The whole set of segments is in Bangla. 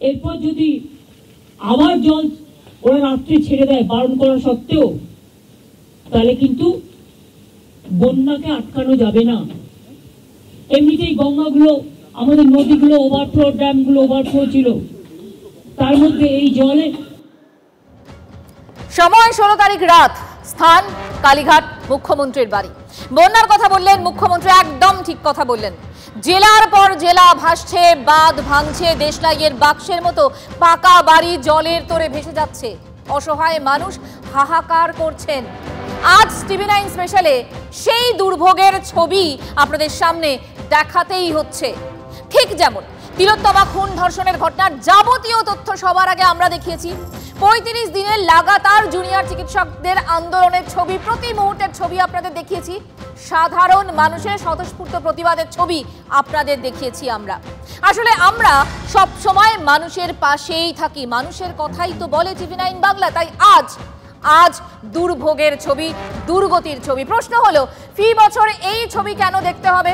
এরপর যদি আবার জল ওরা রাত্রে ছেড়ে দেয় বারণ করা সত্ত্বেও, তাহলে কিন্তু বন্যাকে আটকানো যাবে না। এমনিতেই গঙ্গাগুলো, আমাদের নদীগুলো ওভারফ্লো, ড্যামগুলো ওভারফ্লো ছিল, তার মধ্যে এই জলে। সময় 16 তারিখ রাত, স্থান কালীঘাট, মুখ্যমন্ত্রীর বাড়ি। বন্যার কথা বললেন মুখ্যমন্ত্রী, একদম ঠিক কথা বললেন। জেলার পর জেলা ভাসছে, বাঁধ ভাঙছে, দেশলাইয়ের বাক্সের মতো পাকা বাড়ি জলের তোরে ভেসে যাচ্ছে। অসহায় মানুষ হাহাকার করছেন। আজ TV9 স্পেশালে সেই দুর্ভোগের ছবি আপনাদের সামনে দেখাতেই হচ্ছে। ঠিক যেমন তিলোত্তমা খুন ধর্ষণের ঘটনার যাবতীয় তথ্য সবার আগে আমরা দেখিয়েছি। 35 দিনের লাগাতার জুনিয়র চিকিৎসকদের আন্দোলনের ছবি, প্রতি মুহূর্তের ছবি আপনাদের দেখিয়েছি। সাধারণ মানুষের স্বতঃস্ফূর্ত প্রতিবাদের ছবি আপনাদের দেখিয়েছি আমরা। আসলে আমরা সব সময় মানুষের পাশেই থাকি, মানুষের কথাই তো বলে TV9 বাংলা। তাই আজ দুর্ভোগের ছবি, দুর্গতির ছবি। প্রশ্ন হলো, ফি বছর এই ছবি কেন দেখতে হবে?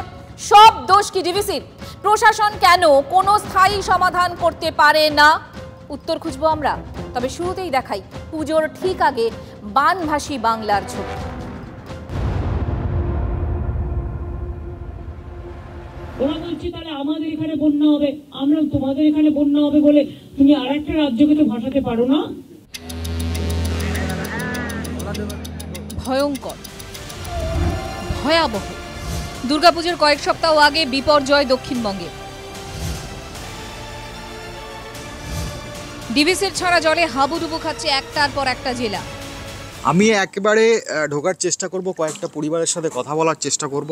সব দোষ কি ডিভিসির? প্রশাসন কেন কোনো স্থায়ী সমাধান করতে পারে না? উত্তর খুঁজবো আমরা। তবে শুরুতেই দেখাই পুজোর ঠিক আগে বানভাসী বাংলার ছবি। ওরা বলছে তাহলে আমাদের এখানে বন্যা হবে, আমরা তোমাদের এখানে বন্যা হবে বলে তুমি আরেকটা রাজ্যকে তো ভাসাতে পারো না। ভয়ঙ্কর, ভয়াবহ। দুর্গাপুজোর কয়েক সপ্তাহ আগে বিপর্যয় দক্ষিণবঙ্গে। ডিভিসির ছাড়া জলে হাবুডুবু খাচ্ছে একটার পর একটা জেলা। আমি একেবারে ঢোকার চেষ্টা করব, কয়েকটা পরিবারের সাথে কথা বলার চেষ্টা করব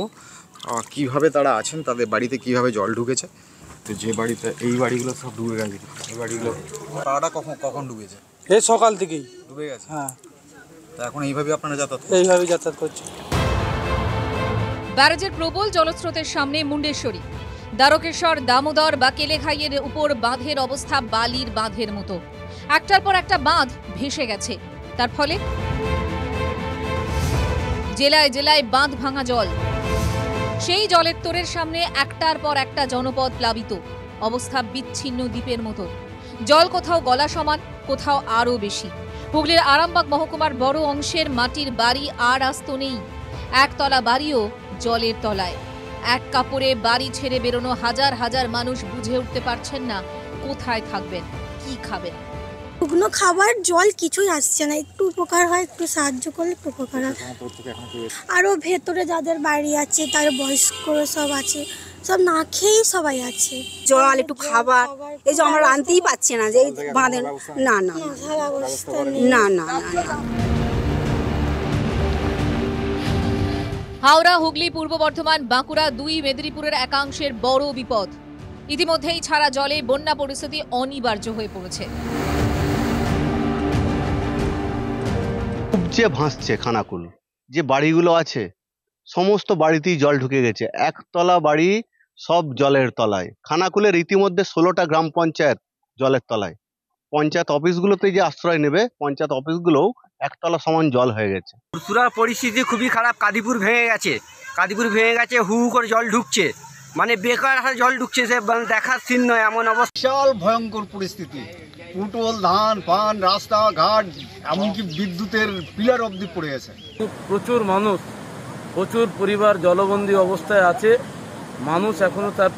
কিভাবে তারা আছেন, তাদের বাড়িতে কিভাবে জল ঢুকেছে। তো যে বাড়িতে, এই বাড়িগুলো সব ডুবে গেছে। এই বাড়িগুলো তারা কখন ডুবেছে? এই সকাল থেকেই ডুবে গেছে। হ্যাঁ, তো এখন এইভাবে আপনারা এইভাবে যাতায়াত করছে। ব্যারেজের প্রবল জলস্রোতের সামনে মুন্ডেশ্বরী, দ্বারকেশ্বর, দামোদর বা কেলেঘাইয়ের উপর বাঁধের অবস্থা বালির বাঁধের মতো। একটার পর একটা বাঁধ ভেসে গেছে। তার ফলে জেলায় জেলায় বাঁধ ভাঙা জল। সেই জলের তোরের সামনে একটার পর একটা জনপদ প্লাবিত, অবস্থা বিচ্ছিন্ন দ্বীপের মতো। জল কোথাও গলা সমান, কোথাও আরও বেশি। হুগলির আরামবাগ মহকুমার বড় অংশের মাটির বাড়ি আর আস্ত নেই। একতলা বাড়িও জলের তলায়। এক কাপড়ে বাড়ি ছেড়ে বেরোনো হাজার হাজার মানুষ বুঝে উঠতে পারছেন না কোথায় থাকবেন, কি খাবেন। শুকনো খাবার, জল কিছুই আসছে না। একটু উপকার হয়, একটু সাহায্য করলে উপকার হয়। আরও ভেতরে যাদের বাড়ি আছে, তার বয়স্ক সব আছে, সব না খেয়েই সবাই আছে। জল, একটু খাবার, এই যে আমরা আনতেই পাচ্ছি না যে বাঁধে। না না না না না। হাওড়া, হুগলি, পূর্ব বর্ধমান, বাঁকুড়া, 2 মেদিনীপুরের একাংশের বড় বিপদ। ইতিমধ্যেই ছাড়া জলে বন্যা পরিস্থিতি অনিবার্য হয়ে পড়েছে। যে ভাসছে খানাকুল, যে বাড়িগুলো আছে সমস্ত বাড়িতেই জল ঢুকে গেছে। একতলা বাড়ি সব জলের তলায়। খানাকুলের ইতিমধ্যে 16টা গ্রাম পঞ্চায়েত জলের তলায়। পঞ্চায়েত অফিসগুলোতে যে আশ্রয় নেবে, পঞ্চায়েত অফিসগুলোও একতলা সমান জল হয়ে গেছে। পুরো পরিস্থিতি খুবই খারাপ। কাদিপুর ভেঙে গেছে, হু হু করে জল ঢুকছে, মানে বেকার হারে জল ঢুকছে, সে দেখার সিন নয় এমন অবস্থা। বিশাল ভয়ঙ্কর পরিস্থিতি। পুটল, ধান, পান, রাস্তাঘাট, এমনকি বিদ্যুতের পিলার অবধি পড়ে গেছে। প্রচুর মানুষ, প্রচুর পরিবার জলবন্দী অবস্থায় আছে। মানুষ এখনো তার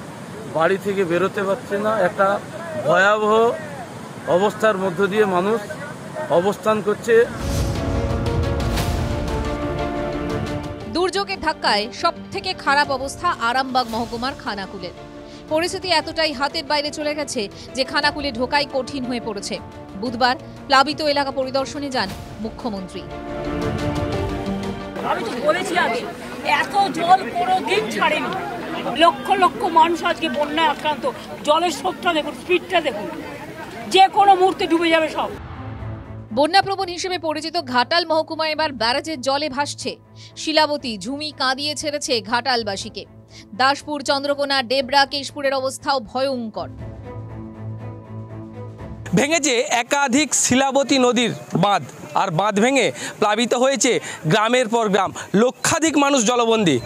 বাড়ি থেকে বেরোতে পারছে না। একটা ভয়াবহ অবস্থার মধ্য দিয়ে মানুষ অবস্থান করছে। দুর্যোগের ধাক্কায় সবথেকে খারাপ অবস্থা আরামবাগ মহকুমার খানাকুলের। পরিস্থিতি এতটাই হাতের বাইরে চলে গেছে যে খানাকুলে ঢোকাই কঠিন হয়ে পড়েছে। বুধবার প্লাবিত এলাকা পরিদর্শনে যান মুখ্যমন্ত্রী। আমি তো বলেছি আগে, এত জল কোনোদিন ছাড়েনি। লক্ষ লক্ষ মানুষ আজকে বন্যায় আক্রান্ত। জলের স্রোতটা দেখুন, স্পিডটা দেখুন, যে কোনো মুহূর্তে ডুবে যাবে সব। বন্যাপ্রবণ হিসেবে পরিচিত ঘাটাল মহকুমা এবার ব্যারাজের জলে ভাসছে। শিলাবতী, ঝুমি কাঁদিয়ে ছেড়েছে ঘাটালবাসীকে। দাসপুর, চন্দ্রকোনা, ডেবরা, কেশপুরের অবস্থাও ভয়ঙ্কর। ভেঙেছে একাধিক শিলাবতী নদীর বাঁধ, আর বাঁধ ভেঙে প্লাবিত হয়েছে গ্রামের পর গ্রাম। লক্ষাধিক মানুষ জলবন্দী।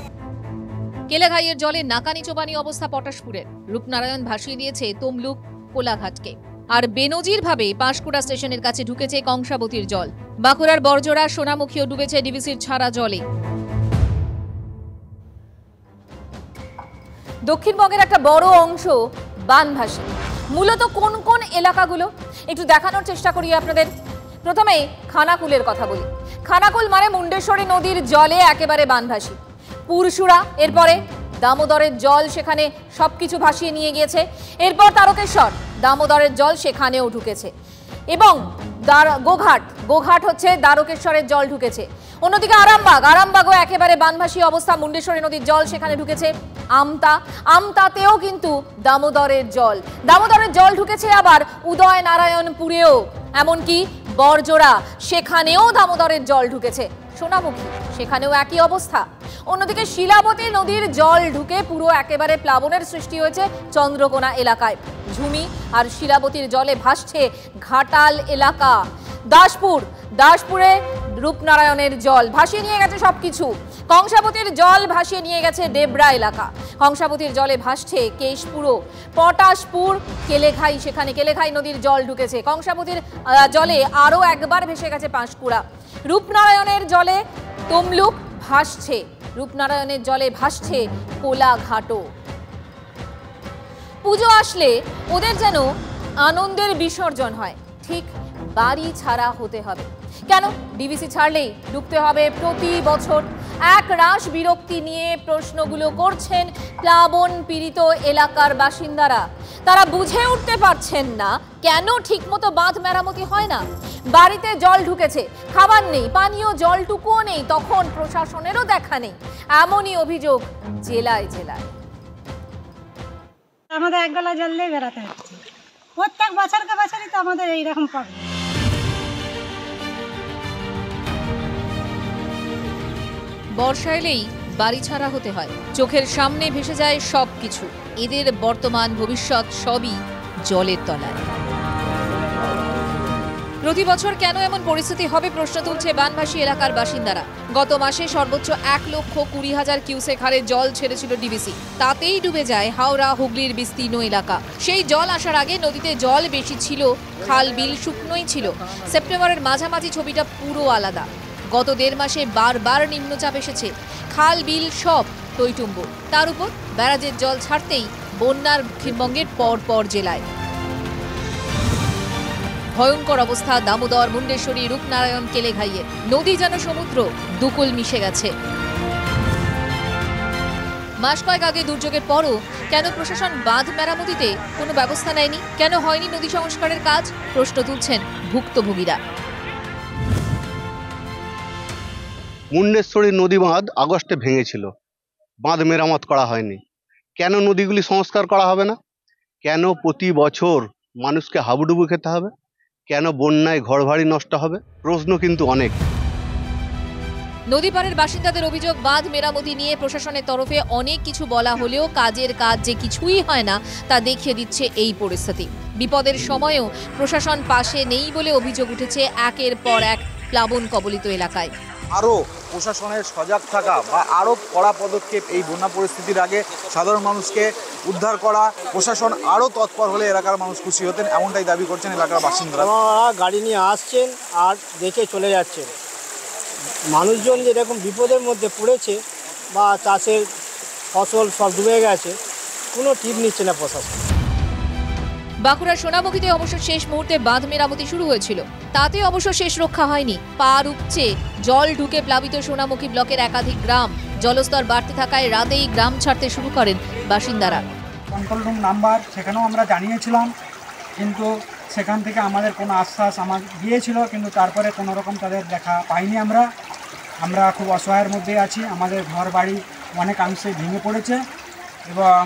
কেলেঘাইয়ের জলে নাকানি চোবানি অবস্থা পটাশপুরের। রূপনারায়ণ ভাসিয়ে দিয়েছে তমলুক, কোলাঘাটকে। আর বেনজিরভাবে পাঁশকুড়া স্টেশনের কাছে ঢুকেছে কংসাবতীর জল। বাঁকুড়ার বরজোড়া সোনামুখীও ডুবেছে ডিভিসির ছাড়া জলে। দক্ষিণবঙ্গের একটা বড় অংশ বানভাসী। মূলত কোন কোন এলাকাগুলো একটু দেখানোর চেষ্টা করি আপনাদের। প্রথমে খানাকুলের কথা বলি। খানাকুল মানে মুন্ডেশ্বরী নদীর জলে একেবারে বানভাসী। পুরসুরা, এরপরে দামোদরের জল সেখানে সবকিছু ভাসিয়ে নিয়ে গিয়েছে। এরপর তারকেশ্বর, দামোদরের জল সেখানেও ঢুকেছে। এবং গোঘাট হচ্ছে দ্বারকেশ্বরের জল ঢুকেছে। অন্যদিকে আরামবাগও একেবারে বানভাসী অবস্থা, মুন্ডেশ্বরী নদীর জল সেখানে ঢুকেছে। আমতাতেও কিন্তু দামোদরের জল ঢুকেছে। আবার উদয় নারায়ণপুরেও, এমনকি বরজোড়া সেখানেও দামোদরের জল ঢুকেছে। সোনামুখী সেখানেও একই অবস্থা। অন্যদিকে শিলাবতী নদীর জল ঢুকে পুরো একেবারে প্লাবনের সৃষ্টি হয়েছে চন্দ্রকোনা এলাকায়। ঝুমি আর শিলাবতীর জলে ভাসছে ঘাটাল এলাকা। দাসপুরে রূপনারায়ণের জল ভাসিয়ে নিয়ে গেছে সবকিছু। কংসাবতীর জল ভাসিয়ে নিয়ে গেছে ডেবরা এলাকা। কংসাবতীর জলে ভাসছে কেশপুরও, পটাশপুর, কেলেঘাই, সেখানে কেলেঘাই নদীর জল ঢুকেছে। কংসাবতীর জলে আরও একবার ভেসে গেছে পাঁশকুড়া। রূপনারায়ণের জলে তমলুক ভাসছে, রূপনারায়ণের জলে ভাসছে কোলাঘাটও। পুজো আসলে ওদের যেন আনন্দের বিসর্জন হয়, ঠিক বাড়ি ছাড়া হতে হবে। কেন? ডিভিসি ছাড়লেই ডুবতে হবে প্রতি বছর। এক রাশ বিরক্তি নিয়ে প্রশ্নগুলো করছেন প্লাবন পীড়িত এলাকার বাসিন্দারা। তারা বুঝে উঠতে পারছেন না কেন ঠিকমতো বাঁধ মেরামতি হয় না। বাড়িতে জল ঢুকেছে, খাবার নেই, পানীয় জলটুকুও নেই, তখন প্রশাসনেরও দেখা নেই। এমনই অভিযোগ জেলায় জেলায়। আমাদের এক গলা জল দিয়ে বেড়াতে হচ্ছে, প্রত্যেক বছরই তো আমাদের এইরকম প্রবলেম। বর্ষা এলেই বাড়ি ছাড়া হতে হয়, চোখের সামনে ভেসে যায় সবকিছু। এদের বর্তমান ভবিষ্যৎ সবই জলের তলায়। প্রতি বছর কেন এমন পরিস্থিতি হবে প্রশ্ন তুলছে বানভাসী এলাকার বাসিন্দারা। গত মাসে সর্বোচ্চ 1,20,000 কিউসেক হারে জল ছেড়েছিল ডিভিসি। তাতেই ডুবে যায় হাওড়া হুগলির বিস্তীর্ণ এলাকা। সেই জল আসার আগে নদীতে জল বেশি ছিল, খাল বিল শুকনোই ছিল। সেপ্টেম্বরের মাঝামাঝি ছবিটা পুরো আলাদা। গত 1.5 মাসে বারবার নিম্নচাপ এসেছে, খাল বিল সব টইটুম্বুর। তার উপর ব্যারাজের জল ছাড়তেই বন্যার দক্ষিণবঙ্গের পর জেলায়। ভয়ঙ্কর অবস্থা দামোদর, মুন্ডেশ্বরী, রূপনারায়ণ, কেলেঘাইয়ের। নদী যেন সমুদ্র, দুকুল মিশে গেছে। মাস কয়েক আগে দুর্যোগের পরও কেন প্রশাসন বাঁধ মেরামতিতে কোনো ব্যবস্থা নেয়নি? কেন হয়নি নদী সংস্কারের কাজ? প্রশ্ন তুলছেন ভুক্তভোগীরা। মুন্ডেশ্বরী নদী বাঁধ আগস্টে ভেঙেছিল, বাঁধ মেরামত করা হয়নি। কেন নদীগুলি সংস্কার করা হবে না? কেন প্রতি বছর মানুষকে হাবুডুবু খেতে হবে? কেন বন্যায় ঘরবাড়ি নষ্ট হবে? প্রশ্ন কিন্তু অনেক। নদীপাড়ের বাসিন্দাদের অভিযোগ, বাঁধ মেরামতি নিয়ে প্রশাসনের তরফে অনেক কিছু বলা হলেও কাজের কাজ যে কিছুই হয় না তা দেখিয়ে দিচ্ছে এই পরিস্থিতি। বিপদের সময়ও প্রশাসন পাশে নেই বলে অভিযোগ উঠেছে একের পর এক প্লাবন কবলিত এলাকায়। আরও প্রশাসনের সজাগ থাকা বা আরও কড়া পদক্ষেপ এই বন্যা পরিস্থিতির আগে সাধারণ মানুষকে উদ্ধার করা, প্রশাসন আরও তৎপর হলে এলাকার মানুষ খুশি হতেন, এমনটাই দাবি করছেন এলাকার বাসিন্দারা। গাড়ি নিয়ে আসছেন আর দেখে চলে যাচ্ছেন। মানুষজন যেরকম বিপদের মধ্যে পড়েছে বা চাষের ফসল সব ডুবে গেছে, কোনো টিপ নিচ্ছে না প্রশাসন। বাঁকুড়ার সোনামুখীতে অবশ্য শেষ মুহূর্তে বাঁধ মেরামতি শুরু হয়েছিল, তাতে অবশ্য শেষ রক্ষা হয়নি। পার উপচে জল ঢুকে প্লাবিত সোনামুখী ব্লকের একাধিক গ্রাম। জলস্তর বাড়তে থাকায় রাতেই গ্রাম ছাড়তে শুরু করেন বাসিন্দারা। কন্ট্রোল রুম নাম্বার সেখানেও আমরা জানিয়েছিলাম, কিন্তু সেখান থেকে আমাদের কোনো আশ্বাস দিয়েছিল, কিন্তু তারপরে কোনো রকম তাদের দেখা পাইনি। আমরা খুব অসহায়ের মধ্যে আছি। আমাদের ঘর বাড়ি অনেকাংশে ভেঙে পড়েছে এবং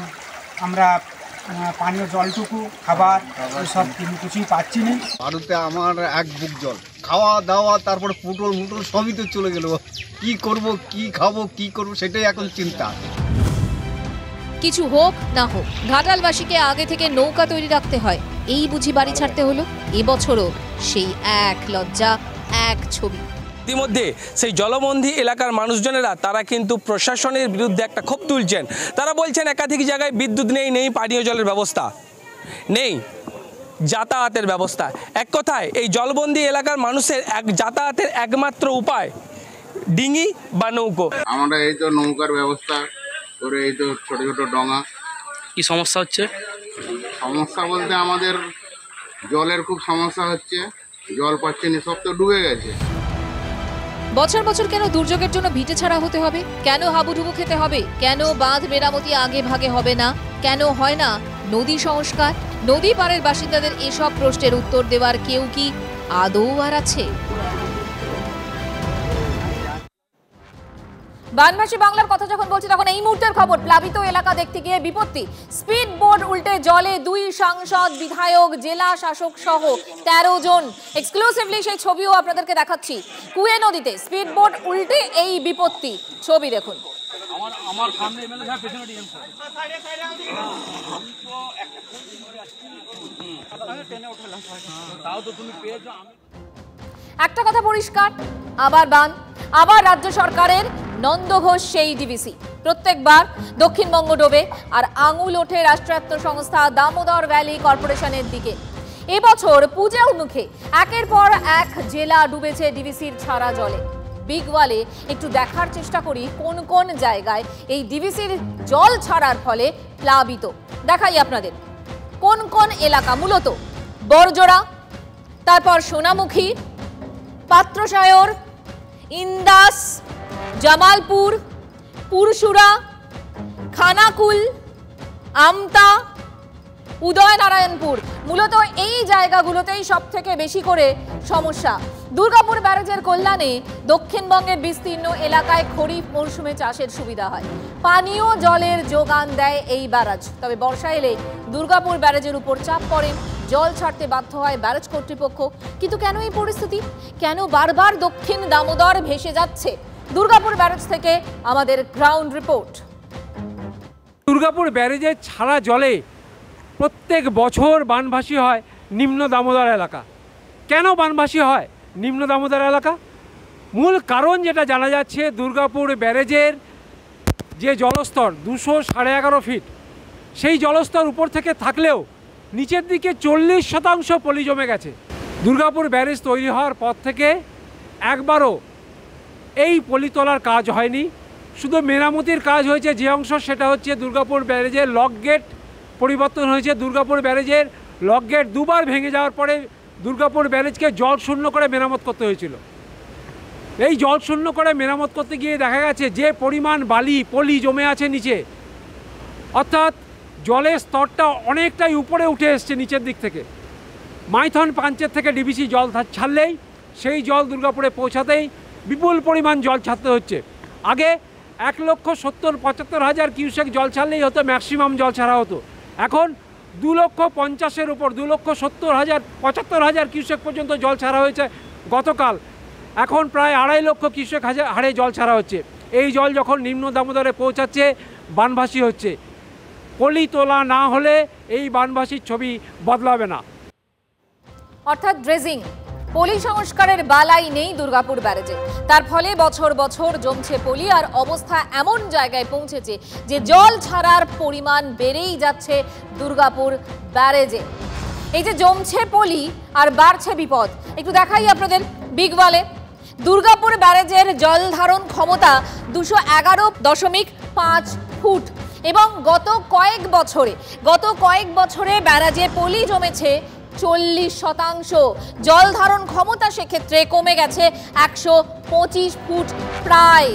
আমরা পানীয় জলটুকু, খাবার সব কিছুই পাচ্ছি না। ভারতে আমার এক বুক জল, খাওয়া দাওয়া, তারপরে পুটল সবই তো চলে গেল। কি করব, কি খাবো, কি করব, সেটাই এখন চিন্তা। কিছু হোক না হোক ঘাটালবাসীকে আগে থেকে নৌকা তৈরি রাখতে হয়, এই বুঝি বাড়ি ছাড়তে হলো। এবছরও সেই এক লজ্জা, এক ছবি। ইতিমধ্যে সেই জলবন্দী এলাকার মানুষজনেরা তারা কিন্তু প্রশাসনের বিরুদ্ধে একটা ক্ষোভ তুলছেন। তারা বলছেন একাধিক জায়গায় বিদ্যুৎ নেই, পানীয় জলের ব্যবস্থা নেই। যাতায়াতের ব্যবস্থা। এক কথায় এই জলবন্দি এলাকার মানুষের যাতায়াতের একমাত্র উপায় ডিঙি বা নৌকো। আমরা এই তো নৌকার ব্যবস্থা করে, এই তো ছোট ছোট ডঙা। কি সমস্যা হচ্ছে? সমস্যা বলতে আমাদের জলের খুব সমস্যা হচ্ছে, জল পাচ্ছি না, সব তো ডুবে গেছে। বছর বছর কেন দুর্যোগের জন্য ভিটে ছাড়া হতে হবে? কেন হাবুডুবু খেতে হবে? কেন বাঁধ মেরামতি আগে ভাগে হবে না? কেন হয় না নদী সংস্কার? নদী পাড়ের বাসিন্দাদের এসব প্রশ্নের উত্তর দেওয়ার কেউ কি আদৌ আর আছে? বানভাসী বাংলার কথা যখন বলছি তখন এই মুহূর্তের খবর, প্লাবিত এলাকা দেখতে গিয়ে বিপত্তি। স্পিড বোট উল্টে জলে 2 সাংসদ, বিধায়ক, জেলা শাসক সহ 13 জন। এক্সক্লুসিভলি সেই ছবিও আপনাদেরকে দেখাচ্ছি। কুয়ে নদীতে স্পিড বোট উল্টে এই বিপত্তি, ছবি দেখুন। একটা কথা পরিষ্কার, আবার বান, আবার রাজ্য সরকারের নন্দঘোষ সেই ডিভিসি। প্রত্যেকবার দক্ষিণবঙ্গ ডোবে আর আঙুল ওঠে রাষ্ট্রায়ত্ত সংস্থা দামোদর ভ্যালি কর্পোরেশনের দিকে। এবছর পূজার মুখে একের পর এক জেলা ডুবেছে ডিভিসির ছাড়া জলে। বিগ ওয়ালে একটু দেখার চেষ্টা করি কোন কোন জায়গায় এই ডিভিসির জল ছাড়ার ফলে প্লাবিত। দেখাই আপনাদের কোন কোন এলাকা, মূলত বরজোড়া, তারপর সোনামুখী, পাত্রসায়র, ইন্দাস, জামালপুর, পুরসুরা, খানাকুল, আমতা, উদয়নারায়ণপুর। মূলত এই জায়গাগুলোতেই সব থেকে বেশি করে সমস্যা। দুর্গাপুর ব্যারেজের কল্যাণে দক্ষিণবঙ্গের বিস্তীর্ণ এলাকায় খরিফ মরশুমে চাষের সুবিধা হয়। পানীয় জলের যোগান দেয় এই ব্যারাজ। তবে বর্ষা এলে দুর্গাপুর ব্যারেজের উপর চাপ পড়ে, জল ছাড়তে বাধ্য হয় ব্যারেজ কর্তৃপক্ষ। কিন্তু কেন এই পরিস্থিতি? কেন বারবার দক্ষিণ দামোদর ভেসে যাচ্ছে? দুর্গাপুর ব্যারেজ থেকে আমাদের গ্রাউন্ড রিপোর্ট। দুর্গাপুর ব্যারেজের ছাড়া জলে প্রত্যেক বছর বানভাসী হয় নিম্ন দামোদর এলাকা। কেন বানভাসী হয় নিম্ন দামোদর এলাকা? মূল কারণ যেটা জানা যাচ্ছে, দুর্গাপুর ব্যারেজের যে জলস্তর 211.5 ফিট, সেই জলস্তর উপর থেকে থাকলেও নিচের দিকে 40% পলি জমে গেছে। দুর্গাপুর ব্যারেজ তৈরি হওয়ার পর থেকে একবারও এই পলি তোলার কাজ হয়নি, শুধু মেরামতির কাজ হয়েছে যে অংশ, সেটা হচ্ছে দুর্গাপুর ব্যারেজের লক গেট পরিবর্তন হয়েছে। দুর্গাপুর ব্যারেজের লক গেট 2 বার ভেঙে যাওয়ার পরে দুর্গাপুর ব্যারেজকে জল শূন্য করে মেরামত করতে হয়েছিল। এই জল শূন্য করে মেরামত করতে গিয়ে দেখা গেছে যে পরিমাণ বালি পলি জমে আছে নিচে, অর্থাৎ জলের স্তরটা অনেকটাই উপরে উঠে এসছে নিচের দিক থেকে। মাইথন পাঞ্চের থেকে ডিভিসি জল ছাড়লেই সেই জল দুর্গাপুরে পৌঁছাতেই বিপুল পরিমাণ জল ছাড়তে হচ্ছে। আগে 1,70,75,000 কিউসেক জল ছাড়লেই হতো, ম্যাক্সিমাম জল ছাড়া হতো। এখন 2,50,000 উপর 2,70,000-75,000 কিউসেক পর্যন্ত জল ছাড়া হয়েছে গতকাল। এখন প্রায় 2.5 লক্ষ কিউসেক হারে জল ছাড়া হচ্ছে। এই জল যখন নিম্ন দামোদরে পৌঁছাচ্ছে, বানভাসী হচ্ছে। পলি তোলা না হলে এই বানভাসীর ছবি বদলাবে না। অর্থাৎ ড্রেজিং, পলি সংস্কারের বালাই নেই দুর্গাপুর ব্যারেজে। তার ফলে বছর বছর জমছে পলি, আর অবস্থা এমন জায়গায় পৌঁছেছে যে জল ছাড়ার পরিমাণ বেড়েই যাচ্ছে দুর্গাপুর ব্যারেজে। এই যে জমছে পলি আর বাড়ছে বিপদ, একটু দেখাই আপনাদের বিগ ওয়ালে। দুর্গাপুর ব্যারেজের জল ধারণ ক্ষমতা 211.5 ফুট এবং গত কয়েক বছরে ব্যারাজে পলি জমেছে 40%। জল ধারণ ক্ষমতা সেক্ষেত্রে কমে গেছে 125 ফুট প্রায়।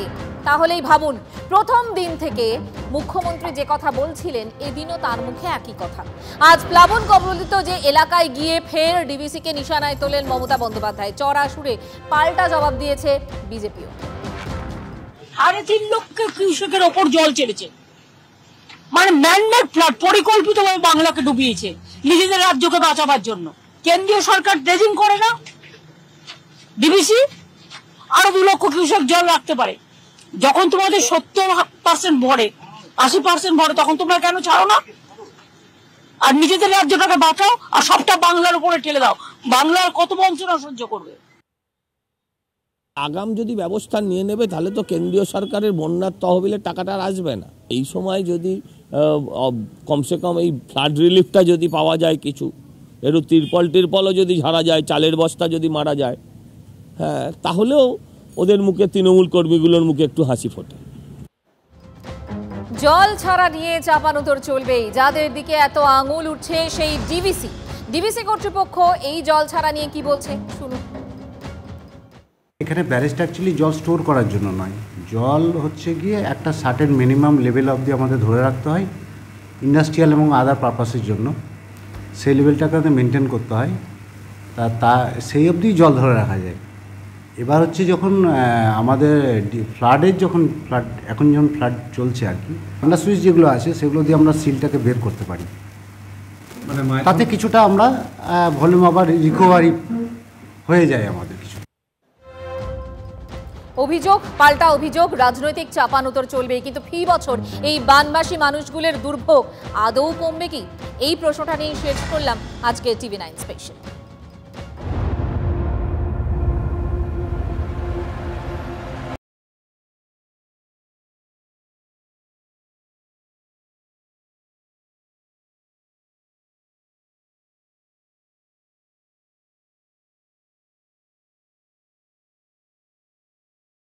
তাহলেই ভাবুন, প্রথম দিন থেকে মুখ্যমন্ত্রী যে কথা বলছিলেন, এদিনও তার মুখে একই কথা। আজ প্লাবন কবলিত যে এলাকায় গিয়ে ফের ডিভিসিকে নিশানায় তোলেন মমতা বন্দ্যোপাধ্যায়। চড়া সুরে পাল্টা জবাব দিয়েছে বিজেপিও। 3.5 লক্ষ কিউসেকের ওপর জল ছেড়েছে, মানে ম্যানমেড ফ্লাড, পরিকল্পিতভাবে বাংলাকে ডুবিয়েছে নিজেদের রাজ্যকে বাঁচাবার জন্য। কেন্দ্রীয় সরকার ড্রেজিং করে না, ডিভিসি আরো 2 লক্ষ কিউসেক জল রাখতে পারে। যখন তোমাদের 70% ভরে, 80% ভরে, তখন তোমরা কেন ছাড়ো না? আর নিজেদের রাজ্যটাকে বাঁচাও আর সবটা বাংলার উপরে ঠেলে দাও। বাংলার কত বঞ্চনা সহ্য করবে? আগাম যদি ব্যবস্থা নিয়ে নেবে তাহলে তো কেন্দ্রীয় সরকারের বন্যার তহবিলের টাকাটা আর আসবে না। এই সময় যদি কমসে কম এই ফ্লাড রিলিফটা যদি পাওয়া যায় কিছু, একটু তিরপলও যদি ঝাড়া যায়, চালের বস্তা যদি মারা যায়, হ্যাঁ, তাহলেও ওদের মুখে, তৃণমূল কর্মীগুলোর মুখে একটু হাসি ফোটে। জল ছাড়া নিয়ে চাপানোতর চলবেই। যাদের দিকে এত আঙুল উঠছে সেই ডিভিসি কর্তৃপক্ষ এই জল ছাড়া নিয়ে কি বলছে শুনুন। এখানে ব্যারেজটা অ্যাকচুয়ালি জল স্টোর করার জন্য নয়, জল হচ্ছে গিয়ে একটা সার্টেন মিনিমাম লেভেল অবধি আমাদের ধরে রাখতে হয় ইন্ডাস্ট্রিয়াল এবং আদার পারপাসের জন্য। সেই লেভেলটাকে আমাদের মেনটেন করতে হয়, তা সেই অবধি জল ধরে রাখা যায়। এবার হচ্ছে যখন আমাদের এখন যখন ফ্লাড চলছে আর কি, আন্ডার সুইচ যেগুলো আছে সেগুলো দিয়ে আমরা সিলটাকে বের করতে পারি, তাতে কিছুটা আমরা ভলিউম আবার রিকভারি হয়ে যায় আমাদের। অভিযোগ পাল্টা অভিযোগ, রাজনৈতিক চাপানোতর চলবে, কিন্তু ফি বছর এই বানবাসী মানুষগুলোর দুর্ভোগ আদৌ কমবে কি? এই প্রশ্নটা নিয়ে শেষ করলাম আজকে TV9 স্পেশাল।